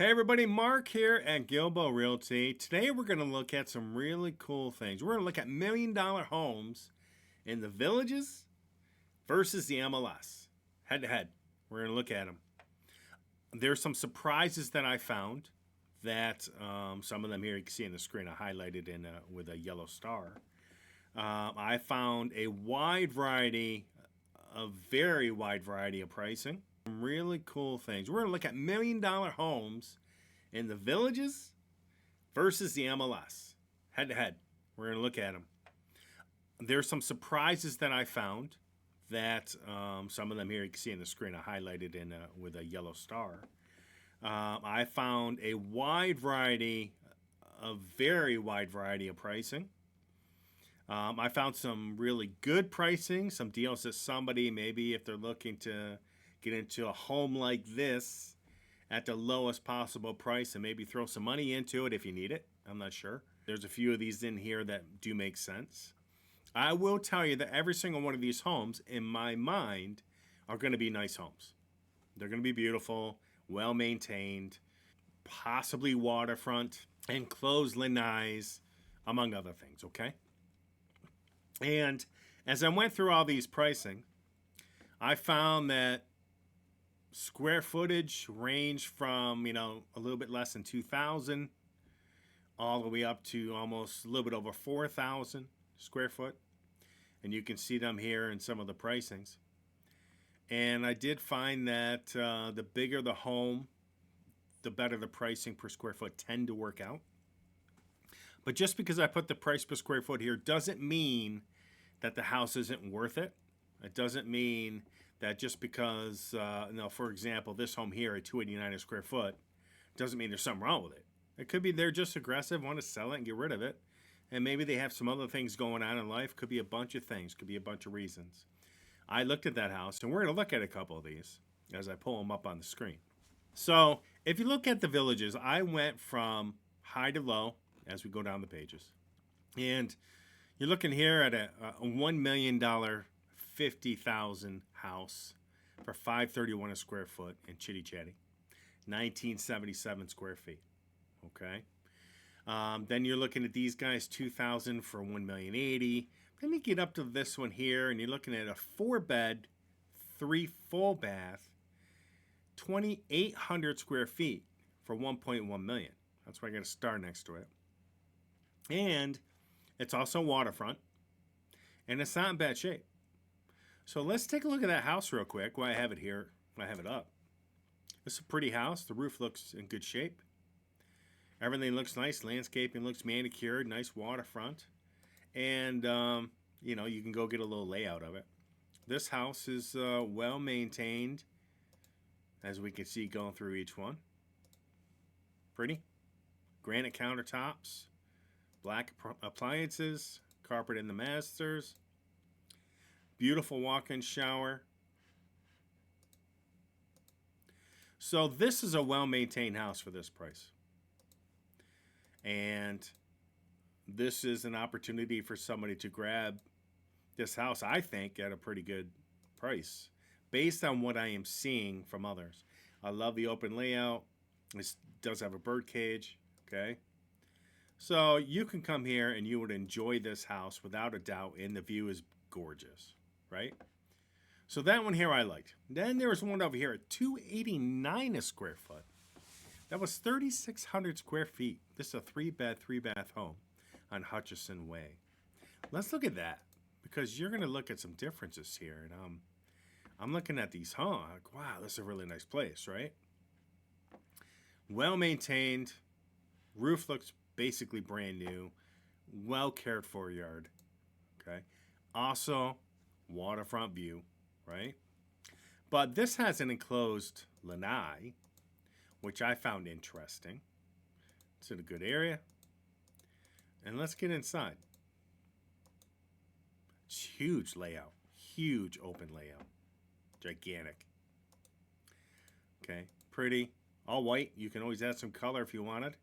Hey everybody, Mark here at Gilbo Realty. Today we're going to look at some really cool things. We're going to look at $1 million homes in the villages versus the MLS. Head to head. We're going to look at them. There's some surprises that I found that some of them here you can see on the screen I highlighted in with a yellow star. I found a very wide variety of pricing. Some really cool things. We're going to look at $1 million homes in the villages versus the MLS. Head to head. We're going to look at them. There's some surprises that I found that some of them here you can see on the screen I highlighted in with a yellow star. I found a very wide variety of pricing. I found some really good pricing, some deals that somebody, maybe if they're looking to get into a home like this at the lowest possible price and maybe throw some money into it if you need it. I'm not sure. There's a few of these in here that do make sense. I will tell you that every single one of these homes, in my mind, are going to be nice homes. They're going to be beautiful, well-maintained, possibly waterfront, enclosed lanais, among other things, okay? And as I went through all these pricing, I found that square footage range from, a little bit less than 2,000 all the way up to almost a little bit over 4,000 square foot. And you can see them here in some of the pricings. And I did find that the bigger the home, the better the pricing per square foot tend to work out. But just because I put the price per square foot here doesn't mean that the house isn't worth it. It doesn't mean that just because, for example, this home here at $289 a square foot doesn't mean there's something wrong with it. It could be they're just aggressive, want to sell it and get rid of it. And maybe they have some other things going on in life. Could be a bunch of things. Could be a bunch of reasons. I looked at that house, and we're going to look at a couple of these as I pull them up on the screen. So if you look at the villages, I went from high to low as we go down the pages. And you're looking here at a $1 million 50,000 house for $531 a square foot in Chitty Chatty, 1977 square feet. Okay. Then you're looking at these guys, 2,000 for $1,080,000. Then you get up to this one here, and you're looking at a 4-bed, 3 full bath, 2,800 square feet for $1.1 million. That's why I got a star next to it. And it's also waterfront, and it's not in bad shape. So let's take a look at that house real quick while I have it here, while I have it up. It's a pretty house. The roof looks in good shape. Everything looks nice. Landscaping looks manicured. Nice waterfront. And, you can go get a little layout of it. This house is well maintained, as we can see going through each one. Pretty. Granite countertops. Black appliances. Carpet in the masters. Beautiful walk-in shower. So this is a well-maintained house for this price. And this is an opportunity for somebody to grab this house, I think, at a pretty good price based on what I am seeing from others. I love the open layout. This does have a bird cage, okay? So you can come here and you would enjoy this house without a doubt, and the view is gorgeous, right? So that one here I liked. Then there was one over here at $289 a square foot. That was 3,600 square feet. This is a 3-bed, 3-bath home on Hutchison Way. Let's look at that, because you're going to look at some differences here. And I'm looking at these homes. Like, wow, this is a really nice place, right? Well maintained. Roof looks basically brand new. Well cared for yard. Okay. Also, waterfront view, right? But this has an enclosed lanai, which I found interesting. It's in a good area. And let's get inside. It's huge layout. Huge open layout. Gigantic. Okay, pretty. All white. You can always add some color if you wanted.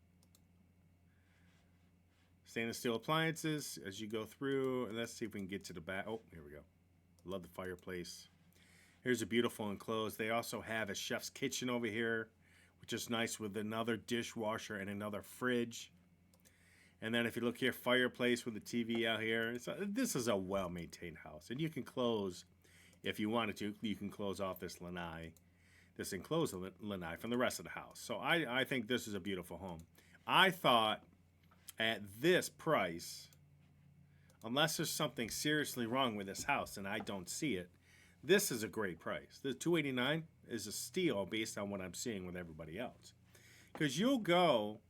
Stainless steel appliances as you go through. And let's see if we can get to the back. Oh, here we go. Love the fireplace. Here's a beautiful enclosed. They also have a chef's kitchen over here, just nice with another dishwasher and another fridge. And then if you look here, fireplace with the TV out here. This is a well-maintained house. And you can close, if you wanted to, you can close off this lanai, this enclosed lanai from the rest of the house. So I think this is a beautiful home. I thought at this price, unless there's something seriously wrong with this house and I don't see it, this is a great price. The $289 is a steal based on what I'm seeing with everybody else. Because you'll go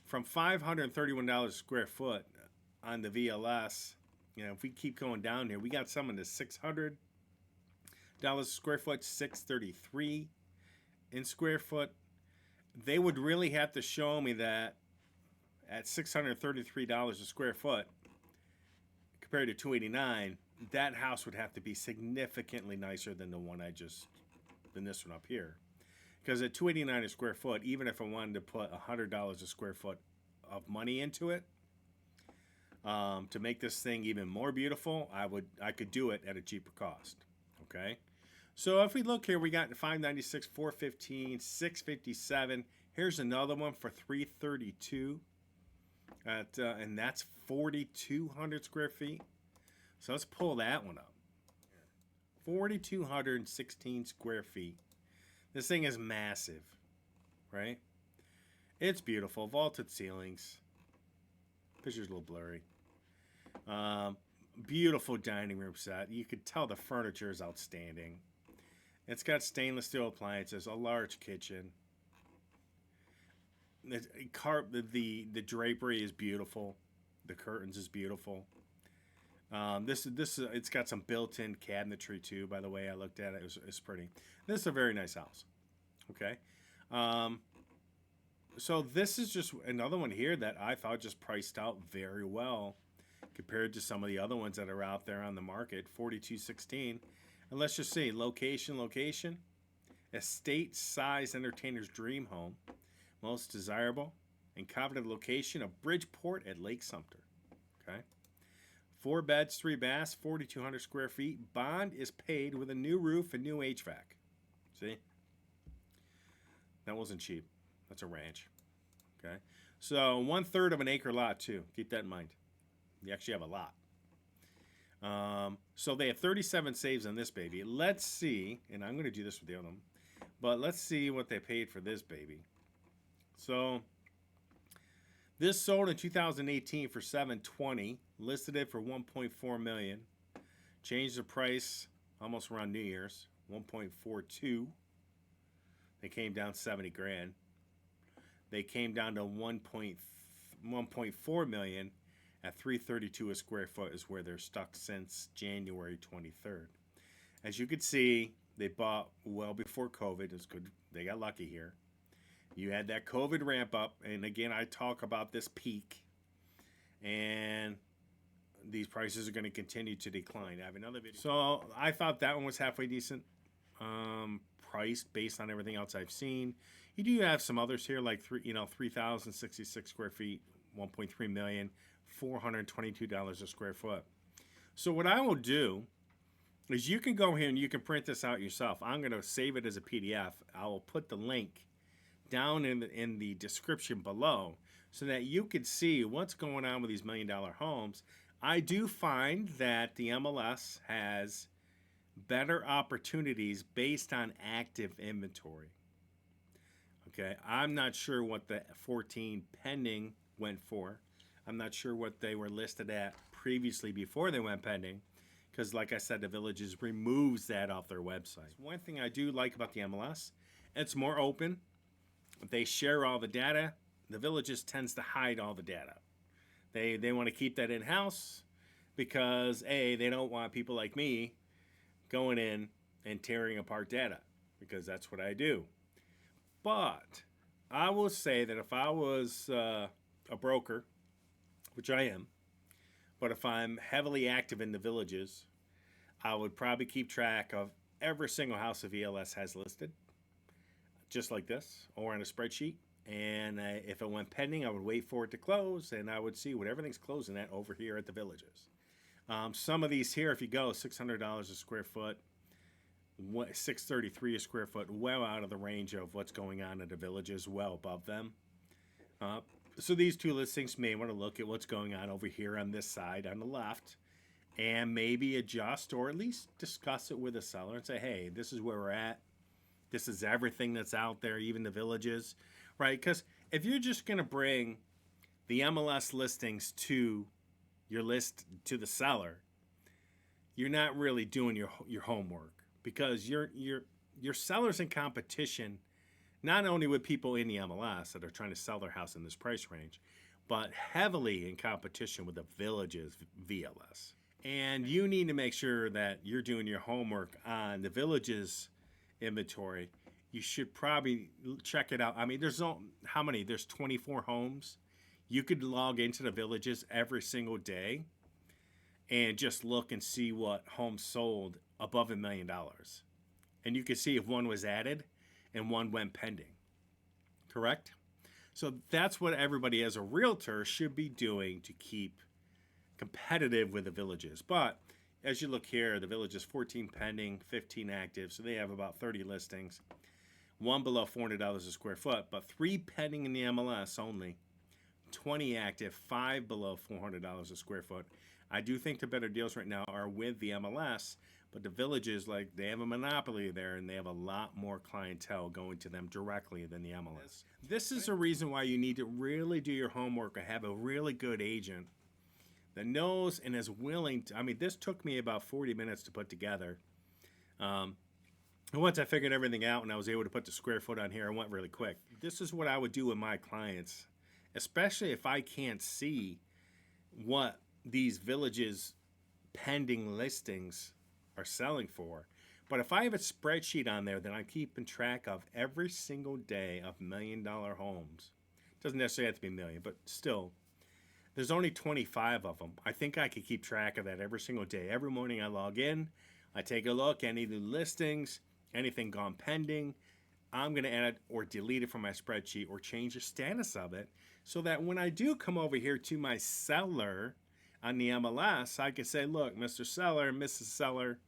from $531 a square foot on the VLS. You know, if we keep going down here, we got some in the $600 a square foot, $633 in square foot. They would really have to show me that at $633 a square foot compared to $289, that house would have to be significantly nicer than than this one up here. Because at $289 a square foot, even if I wanted to put $100 a square foot of money into it, to make this thing even more beautiful, I could do it at a cheaper cost. Okay, so if we look here, we got $596, $415, $657. Here's another one for $332, and that's 4,200 square feet. So let's pull that one up. 4,216 square feet. This thing is massive, right? It's beautiful. Vaulted ceilings. Picture's a little blurry. Beautiful dining room set. You could tell the furniture is outstanding. It's got stainless steel appliances, a large kitchen. The drapery is beautiful. The curtains is beautiful. It's got some built-in cabinetry too. By the way, I looked at it. It's pretty. This is a very nice house. Okay. So this is just another one here that I thought just priced out very well compared to some of the other ones that are out there on the market. 4216. And let's just see, location. Estate size entertainer's dream home. Most desirable and coveted location of Bridgeport at Lake Sumter. Okay. 4 beds, 3 baths, 4,200 square feet. Bond is paid with a new roof and new HVAC. See? That wasn't cheap. That's a ranch. Okay. So 1/3 of an acre lot too. Keep that in mind. You actually have a lot. So they have 37 saves on this baby. Let's see, and I'm going to do this with the other one, but let's see what they paid for this baby. So this sold in 2018 for $720, listed it for $1.4 million. Changed the price almost around New Year's, $1.42. They came down 70 grand. They came down to $1.4 million at $332 a square foot is where they're stuck since January 23rd. As you can see, they bought well before COVID. It's good. They got lucky here. You had that COVID ramp up, and again, I talk about this peak, and these prices are going to continue to decline. I have another video. So I thought that one was halfway decent, priced based on everything else I've seen. You do have some others here, like 3,066 square feet, 1.3 million, $422 a square foot. So what I will do is you can go here and you can print this out yourself. I'm going to save it as a PDF. I will put the link down in the description below so that you can see what's going on with these $1 million homes. I do find that the MLS has better opportunities based on active inventory. Okay, I'm not sure what the 14 pending went for. I'm not sure what they were listed at previously before they went pending, because like I said, the Villages removes that off their website. One thing I do like about the MLS, it's more open. They share all the data. The Villages tends to hide all the data. They want to keep that in-house because A, they don't want people like me going in and tearing apart data, because that's what I do. But I will say that if I was a broker, which I am, but if I'm heavily active in the Villages, I would probably keep track of every single house the VLS has listed, just like this, or on a spreadsheet. And if it went pending, I would wait for it to close, and I would see what everything's closing at over here at the Villages. Some of these here, if you go, $600 a square foot. 633 a square foot, well out of the range of what's going on in the villages, well above them. Uh, so these two listings may want to look at what's going on over here on this side on the left and maybe adjust or at least discuss it with the seller and say, hey, this is where we're at. This is everything that's out there, even the villages, right? Because if you're just going to bring the MLS listings to your list to the seller, you're not really doing your homework, because your seller's in competition not only with people in the MLS that are trying to sell their house in this price range, but heavily in competition with the villages VLS. And you need to make sure that you're doing your homework on the villages inventory. You should probably check it out. I mean, how many? There's 24 homes. You could log into the villages every single day and just look and see what homes sold above $1 million. And you can see if one was added and one went pending. Correct? So that's what everybody as a realtor should be doing to keep competitive with the villages. But as you look here, the village is 14 pending, 15 active, so they have about 30 listings. One below $400 a square foot, but 3 pending in the MLS only. 20 active, 5 below $400 a square foot. I do think the better deals right now are with the MLS, but the villages, like, they have a monopoly there, and they have a lot more clientele going to them directly than the MLS. This is a reason why you need to really do your homework and have a really good agent that knows and is willing to. I mean, this took me about 40 minutes to put together. And once I figured everything out and I was able to put the square foot on here, I went really quick. This is what I would do with my clients, especially if I can't see what these villages pending listings are selling for. But if I have a spreadsheet on there that I'm keeping track of every single day of $1 million homes, doesn't necessarily have to be a million, but still, there's only 25 of them. I think I could keep track of that every single day. Every morning I log in, I take a look, any new listings, anything gone pending, I'm going to add or delete it from my spreadsheet or change the status of it so that when I do come over here to my seller on the MLS, I can say, look, Mr. Seller, Mrs. Seller,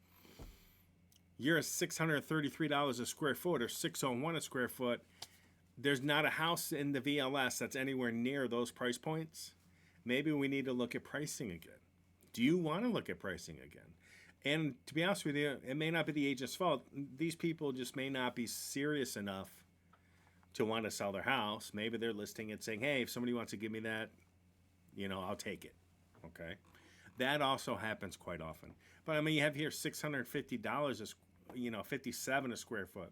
you're at $633 a square foot or $601 a square foot. There's not a house in the VLS that's anywhere near those price points. Maybe we need to look at pricing again. Do you want to look at pricing again? And to be honest with you, it may not be the agent's fault. These people just may not be serious enough to want to sell their house. Maybe they're listing it saying, hey, if somebody wants to give me that, I'll take it. Okay. That also happens quite often. But I mean, you have here $650, $57 a square foot.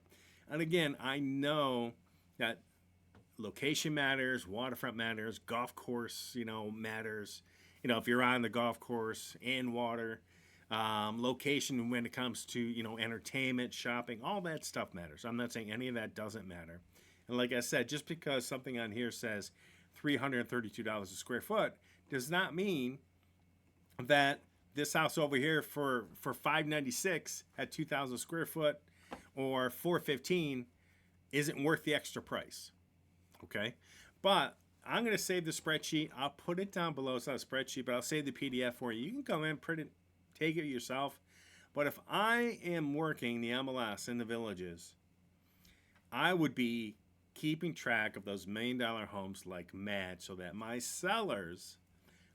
And again, I know that location matters, waterfront matters, golf course, matters. If you're on the golf course and water, location when it comes to, entertainment, shopping, all that stuff matters. I'm not saying any of that doesn't matter. And like I said, just because something on here says $332 a square foot does not mean that this house over here for $596 at 2,000 square foot or $415 isn't worth the extra price. Okay, but I'm going to save the spreadsheet. I'll put it down below. It's not a spreadsheet, but I'll save the PDF for you. You can come in, print it, take it yourself. But if I am working the MLS in the villages, I would be keeping track of those $1 million homes like mad so that my sellers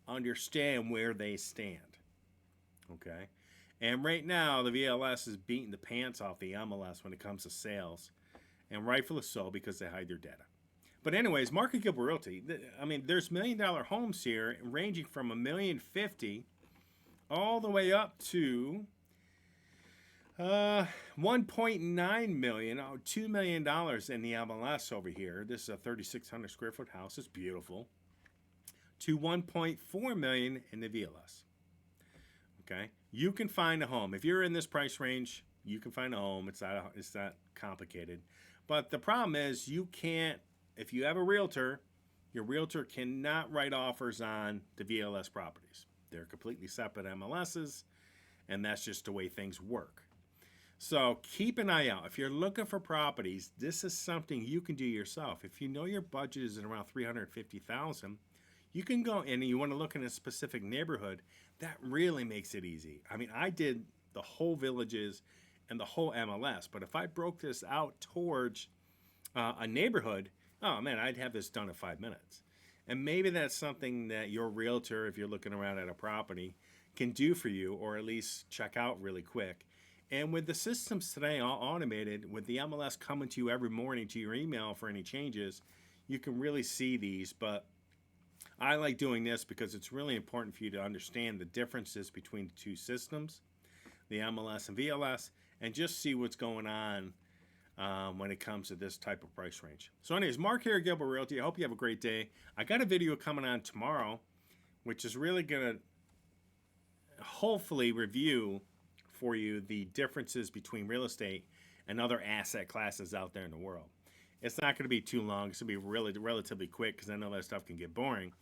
understand where they stand. Okay, and right now the VLS is beating the pants off the MLS when it comes to sales, and rightfully so because they hide their data. But anyways, Market Gilbo Realty, I mean, there's $1 million homes here ranging from $1,050,000 all the way up to $1.9 million, $2 million in the MLS over here. This is a 3,600 square foot house. It's beautiful. To $1.4 million in the VLS. Okay, you can find a home if you're in this price range. You can find a home. It's not complicated. But the problem is you can't. If you have a realtor, your realtor cannot write offers on the VLS properties. They're completely separate MLSs, and that's just the way things work. So keep an eye out. If you're looking for properties, this is something you can do yourself. If you know your budget is at around $350,000, you can go in and you want to look in a specific neighborhood. That really makes it easy. I mean, I did the whole villages and the whole MLS. But if I broke this out towards a neighborhood, oh man, I'd have this done in 5 minutes. And maybe that's something that your realtor, if you're looking around at a property, can do for you, or at least check out really quick. And with the systems today all automated, with the MLS coming to you every morning to your email for any changes, you can really see these. But I like doing this because it's really important for you to understand the differences between the two systems, the MLS and VLS, and just see what's going on when it comes to this type of price range. So anyways, Mark here at Gilbo Realty. I hope you have a great day. I got a video coming on tomorrow, which is really going to hopefully review for you the differences between real estate and other asset classes out there in the world. It's not going to be too long. It's going to be relatively quick because I know that stuff can get boring.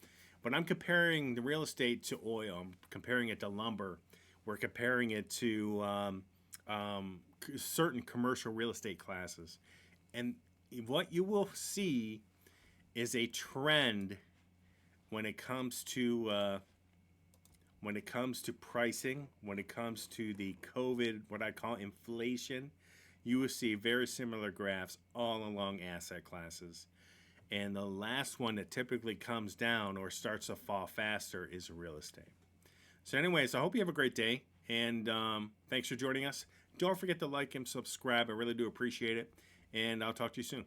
But I'm comparing the real estate to oil. I'm comparing it to lumber. We're comparing it to certain commercial real estate classes. And what you will see is a trend when it comes to pricing, when it comes to the COVID, what I call inflation. You will see very similar graphs all along asset classes. And the last one that typically comes down or starts to fall faster is real estate. So anyways, I hope you have a great day. And thanks for joining us. Don't forget to like and subscribe. I really do appreciate it. And I'll talk to you soon.